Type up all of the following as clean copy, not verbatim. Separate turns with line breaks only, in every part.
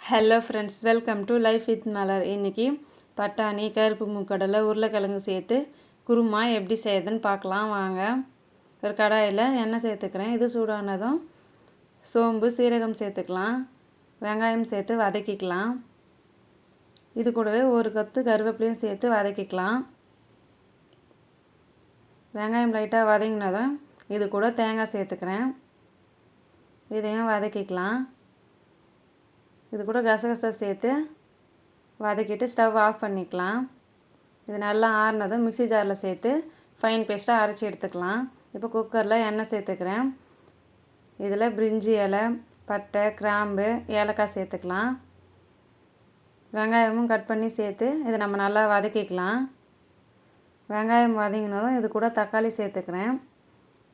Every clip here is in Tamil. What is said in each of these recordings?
Hello friends, welcome to life with Malar. இன்றைக்கி பட்டாணி, கருப்பு மூக்கடலை, உருளைக்கிழங்கு சேர்த்து குருமா எப்படி செய்யுதுன்னு பார்க்கலாம் வாங்க. ஒரு கடாயில் எண்ணெய் சேர்த்துக்கிறேன். இது சூடானதும் சோம்பு, சீரகம் சேர்த்துக்கலாம். வெங்காயம் சேர்த்து வதக்கிக்கலாம். இது கூடவே ஒரு கொத்து கருவேப்பிலையும் சேர்த்து வதக்கிக்கலாம். வெங்காயம் லைட்டாக வதங்கினதும் இது கூட தேங்காய் சேர்த்துக்கிறேன். இதையும் வதக்கிக்கலாம். இது கூட கசகசா சேர்த்து வதக்கிட்டு ஸ்டவ் ஆஃப் பண்ணிக்கலாம். இது நல்லா ஆறுனதும் மிக்ஸி ஜாரில் சேர்த்து ஃபைன் பேஸ்ட்டாக அரைச்சி எடுத்துக்கலாம். இப்போ குக்கரில் எண்ணெய் சேர்த்துக்கிறேன். இதில் பிரிஞ்சி இலை, பட்டை, கிராம்பு, ஏலக்காய் சேர்த்துக்கலாம். வெங்காயமும் கட் பண்ணி சேர்த்து இதை நம்ம நல்லா வதக்கிக்கலாம். வெங்காயம் வதங்கினதும் இது கூட தக்காளி சேர்த்துக்கிறேன்.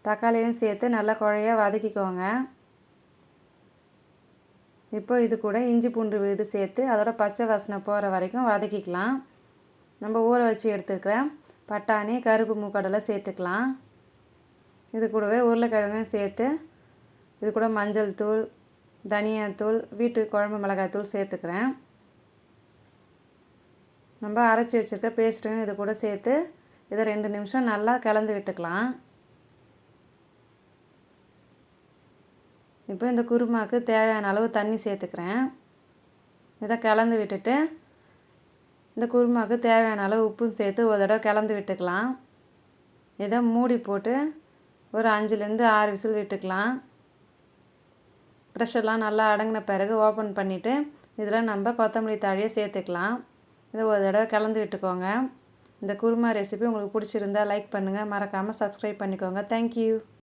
தக்காளியும் சேர்த்து நல்லா குழைய வதக்கிக்கோங்க. இப்போ இது கூட இஞ்சி பூண்டு விழுது சேர்த்து அதோட பச்சை வாசனை போகிற வரைக்கும் வதக்கிக்கலாம். நம்ம ஊற வச்சு எடுத்துக்கிற பட்டாணி, கருப்பு மூக்கடலை சேர்த்துக்கலாம். இது கூடவே உருளைக்கிழங்கும் சேர்த்து இது கூட மஞ்சள் தூள், தனியாத்தூள், வீட்டு குழம்பு மிளகாய் தூள் சேர்த்துக்கிறேன். நம்ம அரைச்சி வச்சுருக்க பேஸ்ட்டையும் இது கூட சேர்த்து இதை 2 நிமிஷம் நல்லா கலந்து விட்டுக்கலாம். இப்போ இந்த குருமாவுக்கு தேவையான அளவு தண்ணி சேர்த்துக்கிறேன். இதை கலந்து விட்டுட்டு இந்த குருமாவுக்கு தேவையான அளவு உப்பும் சேர்த்து ஒரு தடவை கலந்து விட்டுக்கலாம். இதை மூடி போட்டு ஒரு 5லேருந்து 6 விசில் விட்டுக்கலாம். ப்ரெஷர்லாம் நல்லா அடங்கின பிறகு ஓப்பன் பண்ணிவிட்டு இதில் நம்ம கொத்தமல்லி தழையை சேர்த்துக்கலாம். இதை ஒரு தடவை கலந்து விட்டுக்கோங்க. இந்த குருமா ரெசிபி உங்களுக்கு பிடிச்சிருந்தா லைக் பண்ணுங்கள், மறக்காமல் சப்ஸ்கிரைப் பண்ணிக்கோங்க. தேங்க்யூ.